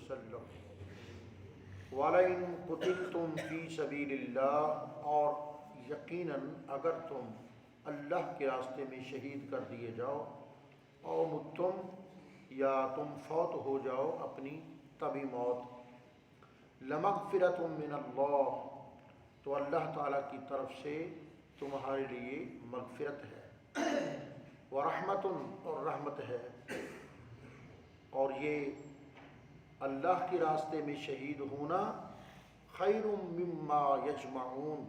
وسلم وَلَئِن قُتِلْتُمْ فِي سَبِيلِ اللَّهِ، اور یقیناً اگر تم اللہ کے راستے میں شہید کر دیے جاؤ، او متم، یا تم فوت ہو جاؤ اپنی طبی موت، لَمَغْفِرَةٌ مِّنَ اللَّهِ، تو اللہ تعالیٰ کی طرف سے تمہارے لیے مغفرت ہے، وَرَحْمَةٌ، اور رحمت ہے، اور یہ اللہ کے راستے میں شہید ہونا خیر مما یجمعون،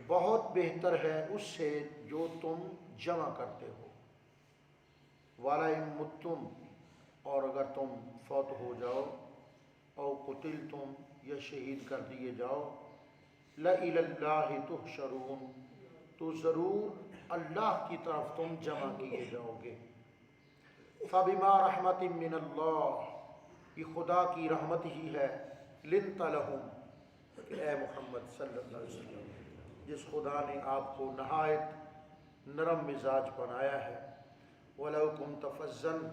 بہت بہتر ہے اس سے جو تم جمع کرتے ہو، وَلَئِن مُتُّمْ، اور اگر تم فوت ہو جاؤ، او قتلتم، یا شہید کر دیے جاؤ، لَإِلَى اللَّهِ تُحْشَرُونَ، تو ضرور اللہ کی طرف تم جمع کیے جاؤ گے، فَبِمَا رَحْمَةٍ مِّنَ اللَّهِ، یہ خدا کی رحمت ہی ہے، لِنْتَ لَهُمْ، کہ اے محمد صلی اللہ علیہ وسلم، جس خدا نے آپ کو نہایت نرم مزاج بنایا ہے، وَلَوْ كُنْتَ فَظًّا،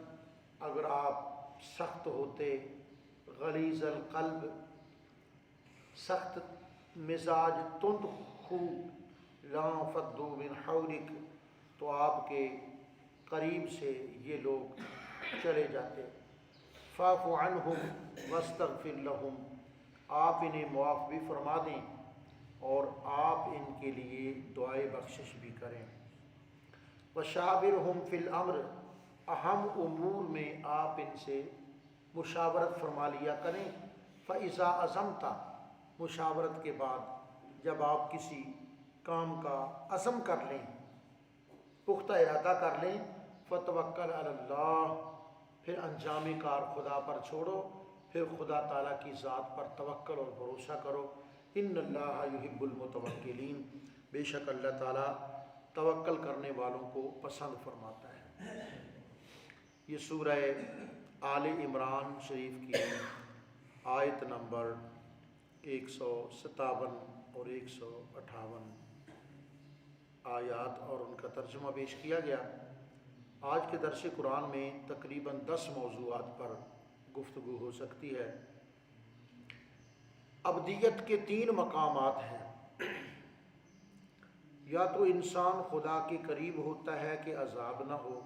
اگر آپ سخت ہوتے، غلیظ القلب، سخت مزاج، تند خو، لَانفَضُّوا مِنْ حَوْلِكَ، تو آپ کے قریب سے یہ لوگ چلے جاتے، فَاعْفُ عَنْهُمْ وَاسْتَغْفِرْ لَهُمْ، آپ انہیں معاف بھی فرما دیں اور آپ ان کے لیے دعائے بخشش بھی کریں، وَشَاوِرْهُمْ فِي الْأَمْرِ، اہم امور میں آپ ان سے مشاورت فرما لیا کریں، فَإِذَا عَزَمْتَ، مشاورت کے بعد جب آپ کسی کام کا عزم کر لیں، پختہ ارادہ کر لیں، فَتَوَكَّلْ عَلَى اللَّهِ، پھر انجام کار خدا پر چھوڑو، پھر خدا تعالیٰ کی ذات پر توکل اور بھروسہ کرو، ان اللہ یحب المتوکلین، بے شک اللہ تعالیٰ توکل کرنے والوں کو پسند فرماتا ہے۔ یہ سورہ آل عمران شریف کی آیت نمبر 157 اور 158 آیات اور ان کا ترجمہ پیش کیا گیا۔ آج کے درس قرآن میں تقریباً 10 موضوعات پر گفتگو ہو سکتی ہے۔ ابدیت کے 3 مقامات ہیں، یا تو انسان خدا کے قریب ہوتا ہے کہ عذاب نہ ہو،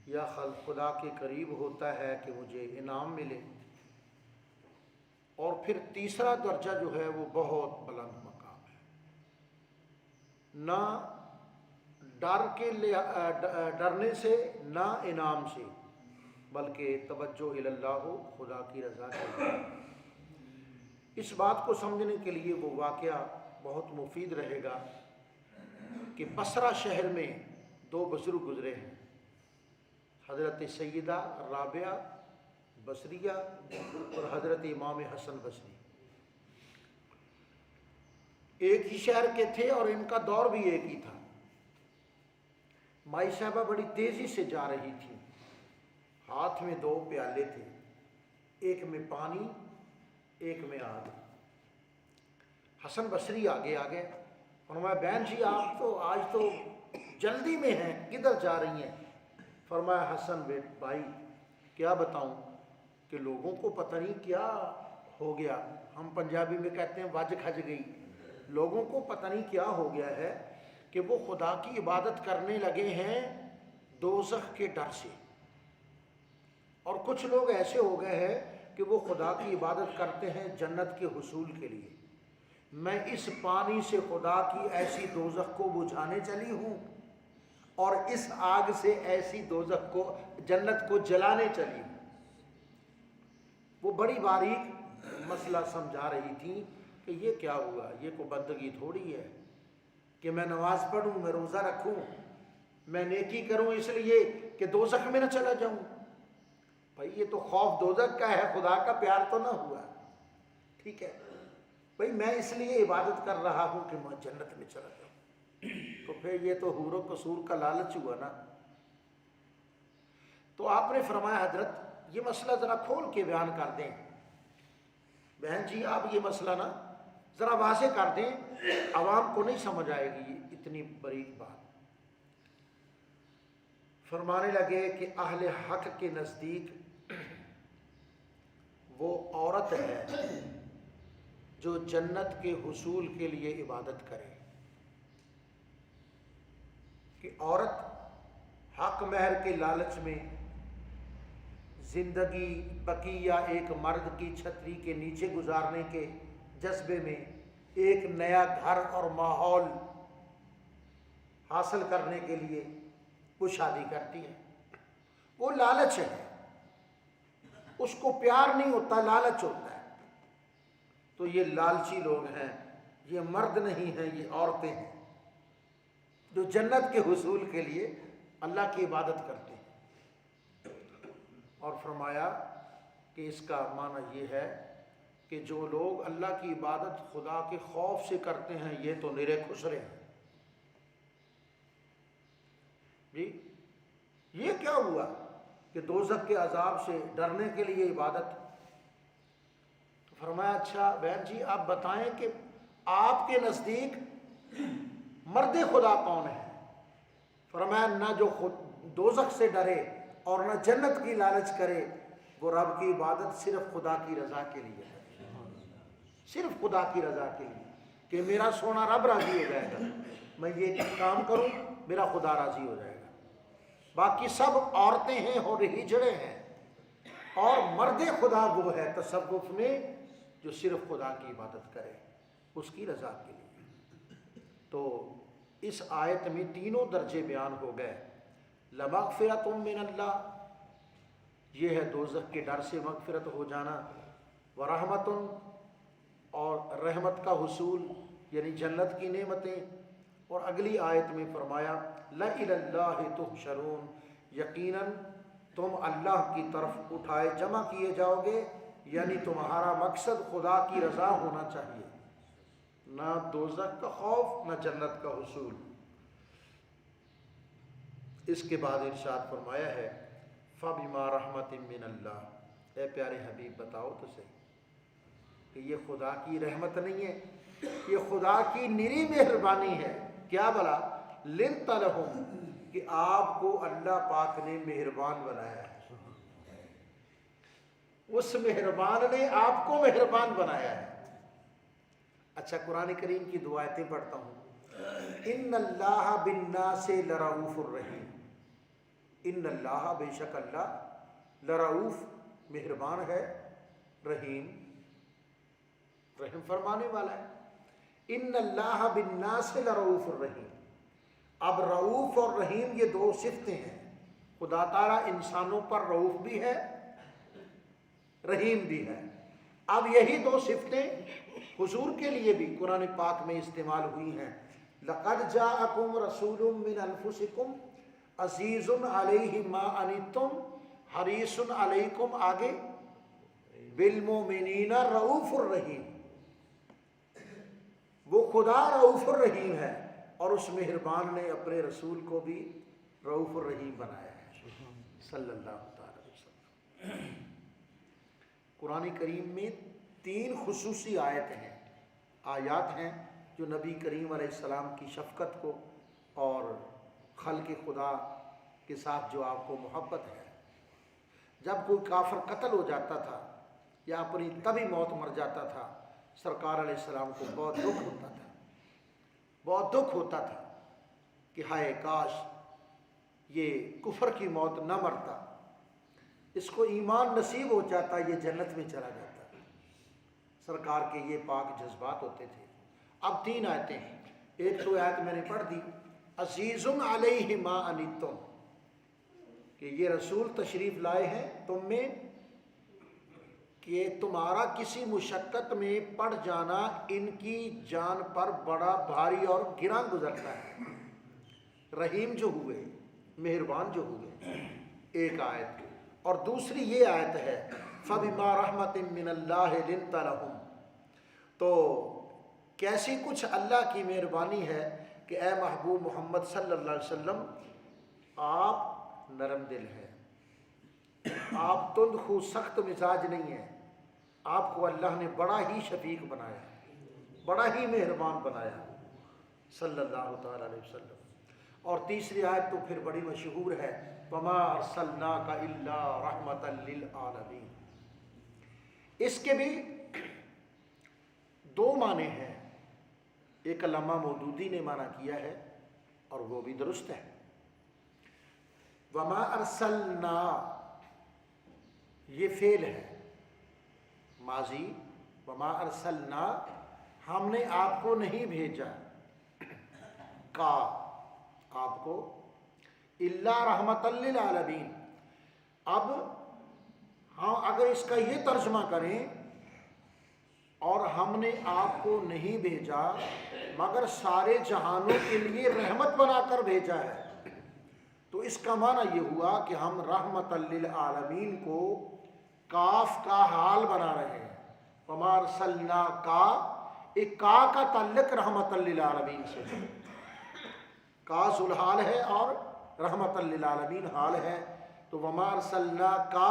یا خدا کے قریب ہوتا ہے کہ مجھے انعام ملے، اور پھر تیسرا درجہ جو ہے وہ بہت بلند مقام ہے، نہ ڈرنے سے، نہ انعام سے، بلکہ توجہ الی اللہ ہو، خدا کی رضا کے لیے۔ اس بات کو سمجھنے کے لیے وہ واقعہ بہت مفید رہے گا کہ بصرہ شہر میں 2 بزرگ گزرے ہیں، حضرت سیدہ رابعہ بصریہ اور حضرت امام حسن بصری، ایک ہی شہر کے تھے اور ان کا دور بھی ایک ہی تھا۔ مائی صاحبہ بڑی تیزی سے جا رہی تھی، ہاتھ میں 2 پیالے تھے، ایک میں پانی، ایک میں آگ۔ حسن بصری آگے آگے فرمایا بہن جی آپ تو آج تو جلدی میں ہیں، کدھر جا رہی ہیں؟ فرمایا حسن بھائی کیا بتاؤں کہ لوگوں کو پتہ نہیں کیا ہو گیا، ہم پنجابی میں کہتے ہیں وج کھج گئی، لوگوں کو پتہ نہیں کیا ہو گیا ہے کہ وہ خدا کی عبادت کرنے لگے ہیں دوزخ کے ڈر سے، اور کچھ لوگ ایسے ہو گئے ہیں کہ وہ خدا کی عبادت کرتے ہیں جنت کے حصول کے لیے۔ میں اس پانی سے خدا کی ایسی دوزخ کو بجھانے چلی ہوں اور اس آگ سے ایسی دوزخ کو، جنت کو جلانے چلی ہوں۔ وہ بڑی باریک مسئلہ سمجھا رہی تھی کہ یہ کیا ہوا، یہ کوئی بندگی تھوڑی ہے کہ میں نماز پڑھوں، میں روزہ رکھوں، میں نیکی کروں اس لیے کہ دوزخ میں نہ چلا جاؤں۔ بھائی یہ تو خوف دوزخ کا ہے، خدا کا پیار تو نہ ہوا، ٹھیک ہے بھائی میں اس لیے عبادت کر رہا ہوں کہ میں جنت میں چلا جاؤں، تو پھر یہ تو حور و قصور کا لالچ ہوا نا۔ تو آپ نے فرمایا حضرت یہ مسئلہ ذرا کھول کے بیان کر دیں، بہن جی آپ یہ مسئلہ نا ذرا واضح کر دیں، عوام کو نہیں سمجھ آئے گی اتنی باریک بات۔ فرمانے لگے کہ اہل حق کے نزدیک وہ عورت ہے جو جنت کے حصول کے لیے عبادت کرے، کہ عورت حق مہر کے لالچ میں زندگی بقیہ ایک مرد کی چھتری کے نیچے گزارنے کے جذبے میں ایک نیا گھر اور ماحول حاصل کرنے کے لیے وہ شادی کرتی ہے، وہ لالچ ہے، اس کو پیار نہیں ہوتا، لالچ ہوتا ہے۔ تو یہ لالچی لوگ ہیں، یہ مرد نہیں ہیں، یہ عورتیں ہیں جو جنت کے حصول کے لیے اللہ کی عبادت کرتے ہیں۔ اور فرمایا کہ اس کا معنی یہ ہے کہ جو لوگ اللہ کی عبادت خدا کے خوف سے کرتے ہیں یہ تو نرے خسرے ہیں۔ جی یہ کیا ہوا کہ دوزخ کے عذاب سے ڈرنے کے لیے عبادت؟ تو فرمایا اچھا بہن جی آپ بتائیں کہ آپ کے نزدیک مرد خدا کون ہے؟ فرمایا نہ جو خود دوزخ سے ڈرے اور نہ جنت کی لالچ کرے، وہ رب کی عبادت صرف خدا کی رضا کے لیے ہے، صرف خدا کی رضا کے لیے، کہ میرا سونا رب راضی ہو جائے گا، میں یہ کام کروں میرا خدا راضی ہو جائے گا۔ باقی سب عورتیں ہیں اور ہجڑے ہیں، اور مرد خدا وہ ہے تصوف میں جو صرف خدا کی عبادت کرے اس کی رضا کے لیے۔ تو اس آیت میں تینوں درجے بیان ہو گئے، لمغفرۃ من اللہ، یہ ہے دوزخ کے ڈر سے مغفرت ہو جانا، ورحمۃ، اور رحمت کا حصول یعنی جنت کی نعمتیں، اور اگلی آیت میں فرمایا لَإِلَى اللَّهِ تُحْشَرُونَ، یقیناً تم اللہ کی طرف اٹھائے جمع کیے جاؤ گے، یعنی تمہارا مقصد خدا کی رضا ہونا چاہیے، نہ دوزخ کا خوف نہ جنت کا حصول۔ اس کے بعد ارشاد فرمایا ہے فَبِمَا رَحْمَةٍ مِّنَ اللَّهِ، اے پیارے حبیب بتاؤ تو صحیح کہ یہ خدا کی رحمت نہیں ہے، یہ خدا کی نری مہربانی ہے۔ کیا بلا لِنْتَ لَهُمْ، کہ آپ کو اللہ پاک نے مہربان بنایا ہے، اس مہربان نے آپ کو مہربان بنایا ہے۔ اچھا قرآن کریم کی دو آیتیں پڑھتا ہوں۔ ان اللہ بالناس لرؤوف الرحیم، ان اللہ بے شک اللہ لرؤوف مہربان ہے، رحیم رحم فرمانے والا ہے۔ ان اللہ بالناس لرؤوف الرحیم، اب رؤوف اور رحیم یہ دو صفتیں ہیں، خدا تعالیٰ انسانوں پر رؤوف بھی ہے رحیم بھی ہے۔ اب یہی دو صفتیں حضور کے لیے بھی قرآن پاک میں استعمال ہوئی ہیں۔ لَقَدْ جَاءَكُمْ رَسُولٌ مِّنْ أَنفُسِكُمْ عَزِيزٌ عَلَيْهِ مَا عَنِتُّمْ حَرِيصٌ عَلَيْكُمْ، آگے بِالْمُؤْمِنِينَ رَؤُوفٌ الرحیم، وہ خدا رؤوف الرحیم ہے، اور اس مہربان نے اپنے رسول کو بھی رؤوف الرحیم بنایا ہے صلی اللہ تعالی وسلم۔ قرآن کریم میں 3 خصوصی آیات ہیں جو نبی کریم علیہ السلام کی شفقت کو اور خلق خدا کے ساتھ جو آپ کو محبت ہے، جب کوئی کافر قتل ہو جاتا تھا یا اپنی طبی موت مر جاتا تھا، سرکار علیہ السلام کو بہت دکھ ہوتا تھا، بہت دکھ ہوتا تھا کہ ہائے کاش یہ کفر کی موت نہ مرتا، اس کو ایمان نصیب ہو جاتا، یہ جنت میں چلا جاتا۔ سرکار کے یہ پاک جذبات ہوتے تھے۔ اب 3 آیتیں ہیں، ایک تو آیت میں نے پڑھ دی عزیز علیہ ما عنتم، کہ یہ رسول تشریف لائے ہیں تم میں کہ تمہارا کسی مشقت میں پڑ جانا ان کی جان پر بڑا بھاری اور گراں گزرتا ہے۔ رحیم جو ہوئے، مہربان جو ہوئے، ایک آیت، اور دوسری یہ آیت ہے فَبِمَا رَحْمَةٍ مِّنَ اللَّهِ لِنْتَ لَهُمْ، تو کیسی کچھ اللہ کی مہربانی ہے کہ اے محبوب محمد صلی اللہ علیہ وسلم آپ نرم دل ہیں، آپ تند خو سخت مزاج نہیں ہیں، آپ کو اللہ نے بڑا ہی شفیق بنایا، بڑا ہی مہربان بنایا صلی اللہ تعالی علیہ وسلم۔ اور تیسری آیت تو پھر بڑی مشہور ہے وَمَا أَرْسَلْنَاكَ إِلَّا رَحْمَةً لِلْعَالَمِينَ، اس کے بھی دو معنی ہیں، ایک علامہ مودودی نے معنی کیا ہے اور وہ بھی درست ہے۔ وما ارسلنا یہ فعل ہے ماضی، وما ارسلنا ہم نے آپ کو نہیں بھیجا، کا آپ کو، الا رحمت للعالمین۔ اب ہاں اگر اس کا یہ ترجمہ کریں، اور ہم نے آپ کو نہیں بھیجا مگر سارے جہانوں کے لیے رحمت بنا کر بھیجا ہے، تو اس کا معنی یہ ہوا کہ ہم رحمت للعالمین کو کاف کا حال بنا رہے ہیں۔ وما ارسلنا کا، ایک کا تعلق رحمت للعالمین سے ہے، کا ذوالحال ہے اور رحمت للعالمین حال ہے، تو وما ارسلنا کا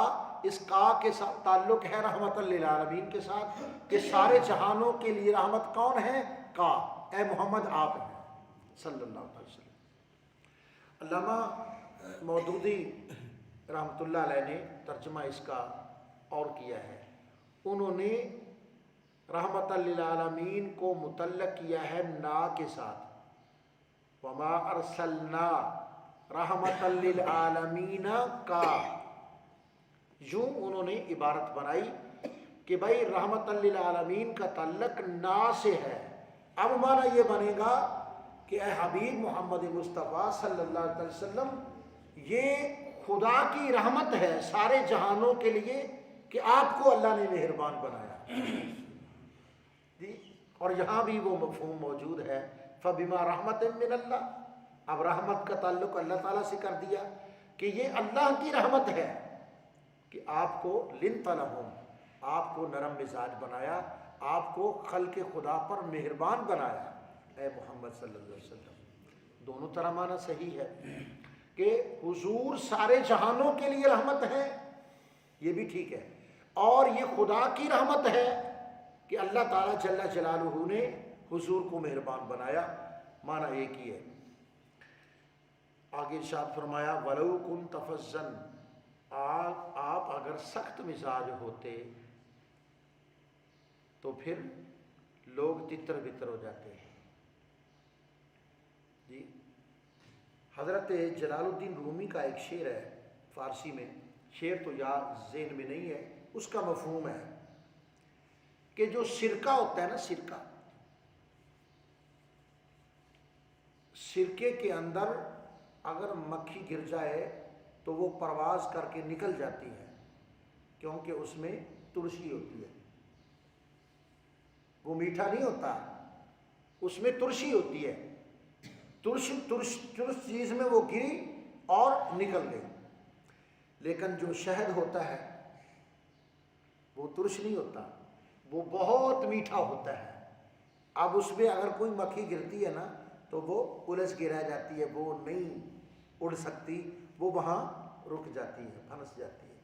اس کا کے ساتھ تعلق ہے رحمت للعالمین کے ساتھ، کہ سارے جہانوں کے لیے رحمت کون ہے؟ کا، اے محمد آپ ہیں صلی اللہ علیہ وسلم۔ علامہ مودودی رحمۃ اللہ علیہ نے ترجمہ اس کا اور کیا ہے، انہوں نے رحمت للعالمین کو متعلق کیا ہے نا کے ساتھ، وما ارسلنا رحمت للعالمین کا، یوں انہوں نے عبارت بنائی کہ بھائی رحمت للعالمین کا تعلق نا سے ہے۔ اب معنی یہ بنے گا کہ اے حبیب محمد مصطفیٰ صلی اللہ علیہ وسلم، یہ خدا کی رحمت ہے سارے جہانوں کے لیے کہ آپ کو اللہ نے مہربان بنایا جی۔ اور یہاں بھی وہ مفہوم موجود ہے، فبما رحمت من اللہ، اب رحمت کا تعلق اللہ تعالیٰ سے کر دیا کہ یہ اللہ کی رحمت ہے کہ آپ کو لنت لہم، آپ کو نرم مزاج بنایا، آپ کو خلق خدا پر مہربان بنایا اے محمد صلی اللہ علیہ وسلم۔ دونوں طرح معنی صحیح ہے کہ حضور سارے جہانوں کے لیے رحمت ہے، یہ بھی ٹھیک ہے، اور یہ خدا کی رحمت ہے کہ اللہ تعالیٰ جل جلالہ نے حضور کو مہربان بنایا، معنی ایک ہی ہے۔ آگے ارشاد فرمایا وَلَوْ كُنْتَ فَظًّا، آپ اگر سخت مزاج ہوتے تو پھر لوگ تتر بتر ہو جاتے ہیں جی۔ حضرت جلال الدین رومی کا ایک شعر ہے فارسی میں، شعر تو یاد ذہن میں نہیں ہے، اس کا مفہوم ہے کہ جو سرکہ ہوتا ہے نا، سرکہ، سرکے کے اندر اگر مکھی گر جائے تو وہ پرواز کر کے نکل جاتی ہے، کیونکہ اس میں ترشی ہوتی ہے، وہ میٹھا نہیں ہوتا، اس میں ترشی ہوتی ہے، ترش چیز میں وہ گری اور نکل گئی۔ لیکن جو شہد ہوتا ہے وہ ترش نہیں ہوتا، وہ بہت میٹھا ہوتا ہے۔ اب اس میں اگر کوئی مکھی گرتی ہے نا تو وہ الجھ کے رہ جاتی ہے، وہ نہیں اڑ سکتی، وہ وہاں رک جاتی ہے، پھنس جاتی ہے۔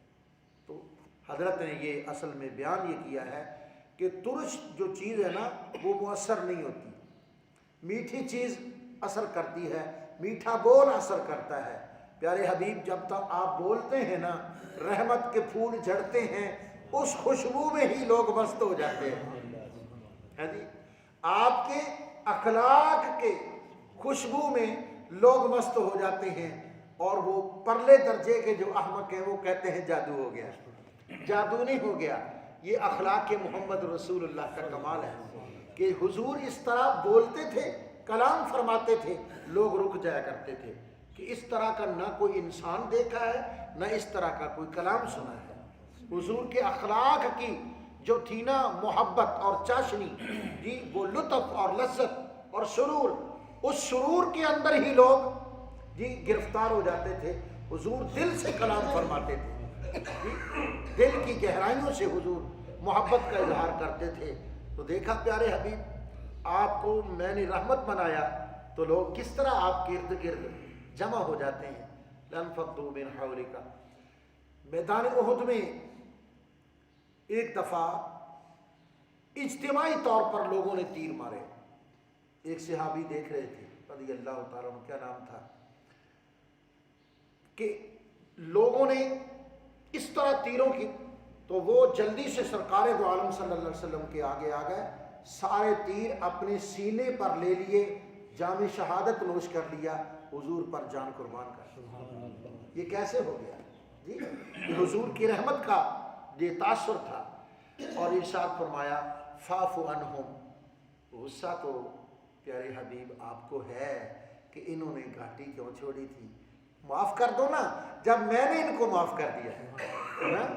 تو حضرت نے یہ اصل میں بیان یہ کیا ہے کہ ترش جو چیز ہے نا وہ مؤثر نہیں ہوتی، میٹھی چیز اثر کرتی ہے، میٹھا بول اثر کرتا ہے۔ پیارے حبیب جب تک آپ بولتے ہیں نا، رحمت کے پھول جھڑتے ہیں، اس خوشبو میں ہی لوگ مست ہو جاتے ہیں جی۔ آپ کے اخلاق کے خوشبو میں لوگ مست ہو جاتے ہیں، اور وہ پرلے درجے کے جو احمق ہیں وہ کہتے ہیں جادو ہو گیا۔ جادو نہیں ہو گیا، یہ اخلاق محمد رسول اللہ کا کمال ہے کہ حضور اس طرح بولتے تھے، کلام فرماتے تھے، لوگ رک جایا کرتے تھے کہ اس طرح کا نہ کوئی انسان دیکھا ہے نہ اس طرح کا کوئی کلام سنا ہے۔ حضور کے اخلاق کی جو تھی نا محبت اور چاشنی جی، وہ لطف اور لذت اور سرور، اس سرور کے اندر ہی لوگ جی گرفتار ہو جاتے تھے۔ حضور دل سے کلام فرماتے تھے جی، دل کی گہرائیوں سے حضور محبت کا اظہار کرتے تھے۔ تو دیکھا پیارے حبیب، آپ کو میں نے رحمت بنایا تو لوگ کس طرح آپ کے ارد گرد جمع ہو جاتے ہیں۔ لَنْفَضُّوا مِنْ حَوْلِكَ، میدان احد میں ایک دفعہ اجتماعی طور پر لوگوں نے تیر مارے، ایک صحابی دیکھ رہے تھے رضی اللہ تعالیٰ عنہ، کیا نام تھا، کہ لوگوں نے اس طرح تو وہ جلدی سے سرکار دو عالم صلی اللہ علیہ وسلم کے آگے آ گئے، سارے تیر اپنے سینے پر لے لیے، جام شہادت نوش کر لیا، حضور پر جان قربان کر۔ یہ کیسے ہو گیا جی؟ یہ حضور کی رحمت کا یہ تاثر تھا۔ اور ارشاد فرمایا فاعف عنہم، غصہ تو پیارے حبیب آپ کو ہے کہ انہوں نے گھاٹی کیوں چھوڑی تھی، معاف کر دو نا، جب میں نے ان کو معاف کر دیا ہے،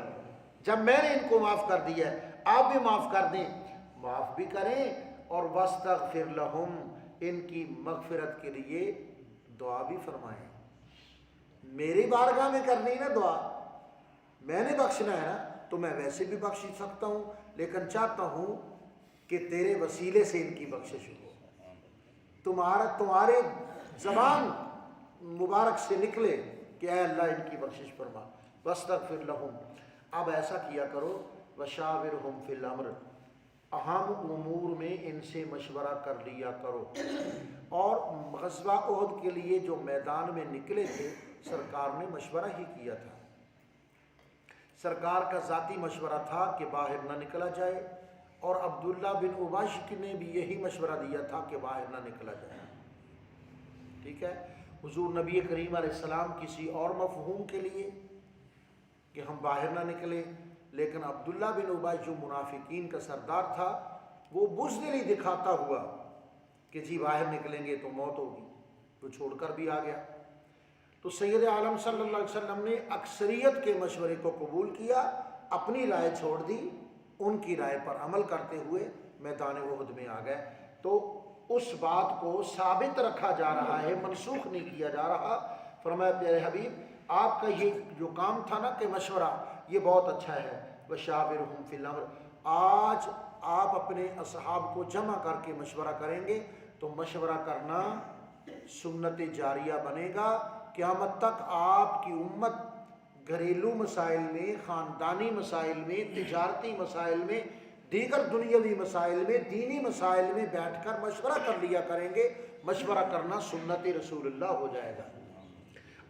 جب میں نے ان کو معاف کر دیا ہے آپ بھی معاف کر دیں، معاف بھی کریں، اور واستغفر لہم، ان کی مغفرت کے لیے دعا بھی فرمائیں۔ میری بارگاہ میں کرنی نا دعا، میں نے بخشنا ہے نا، تو میں ویسے بھی بخش سکتا ہوں، لیکن چاہتا ہوں کہ تیرے وسیلے سے ان کی بخشش ہو، تمہارے زبان مبارک سے نکلے کہ اے اللہ ان کی بخشش فرما۔ واستغفر لہم، اب ایسا کیا کرو، وشاورہم فی الامر، اہم امور میں ان سے مشورہ کر لیا کرو۔ اور غزوہ احد کے لیے جو میدان میں نکلے تھے سرکار نے مشورہ ہی کیا تھا، سرکار کا ذاتی مشورہ تھا کہ باہر نہ نکلا جائے، اور عبداللہ بن ابی نے بھی یہی مشورہ دیا تھا کہ باہر نہ نکلا جائے، ٹھیک ہے۔ حضور نبی کریم علیہ السلام کسی اور مفہوم کے لیے کہ ہم باہر نہ نکلیں، لیکن عبداللہ بن ابی جو منافقین کا سردار تھا وہ بزدلی دکھاتا ہوا کہ جی باہر نکلیں گے تو موت ہوگی، تو چھوڑ کر بھی آ گیا۔ تو سید عالم صلی اللہ علیہ وسلم نے اکثریت کے مشورے کو قبول کیا، اپنی رائے چھوڑ دی، ان کی رائے پر عمل کرتے ہوئے میدان احد میں آ گئے۔ تو اس بات کو ثابت رکھا جا رہا ہے، منسوخ نہیں کیا جا رہا۔ فرمایا پیارے حبیب آپ کا یہ جو کام تھا نا کہ مشورہ، یہ بہت اچھا ہے۔ وشاورہم فی الامر، آج آپ اپنے اصحاب کو جمع کر کے مشورہ کریں گے تو مشورہ کرنا سنت جاریہ بنے گا، قیامت تک آپ کی امت گھریلو مسائل میں، خاندانی مسائل میں، تجارتی مسائل میں، دیگر دنیاوی مسائل میں، دینی مسائل میں بیٹھ کر مشورہ کر لیا کریں گے۔ مشورہ کرنا سنت رسول اللہ ہو جائے گا۔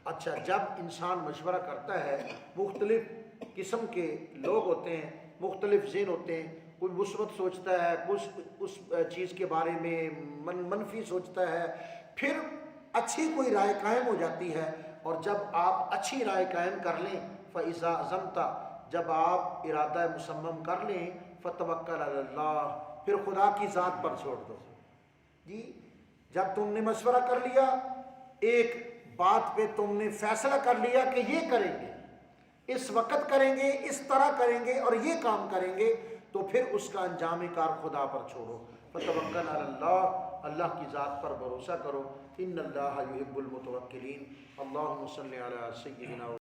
اچھا، جب انسان مشورہ کرتا ہے، مختلف قسم کے لوگ ہوتے ہیں، مختلف ذہن ہوتے ہیں، کوئی مثبت سوچتا ہے، کچھ اس چیز کے بارے میں منفی سوچتا ہے، پھر اچھی کوئی رائے قائم ہو جاتی ہے، اور جب آپ اچھی رائے قائم کر لیں فَإِذَا عَزَمْتَ، جب آپ ارادہ مصمم کر لیں فَتَوَكَّلْ عَلَى اللَّهِ، پھر خدا کی ذات پر چھوڑ دو جی۔ جب تم نے مشورہ کر لیا، ایک بات پہ تم نے فیصلہ کر لیا کہ یہ کریں گے، اس وقت کریں گے، اس طرح کریں گے اور یہ کام کریں گے، تو پھر اس کا انجام کار خدا پر چھوڑو۔ فَتَوَكَّلْ عَلَى اللَّهِ، اللہ کی ذات پر بھروسہ کرو۔ ان اللہ یحب المتوکلین۔ اللہم صلی علی سیدنا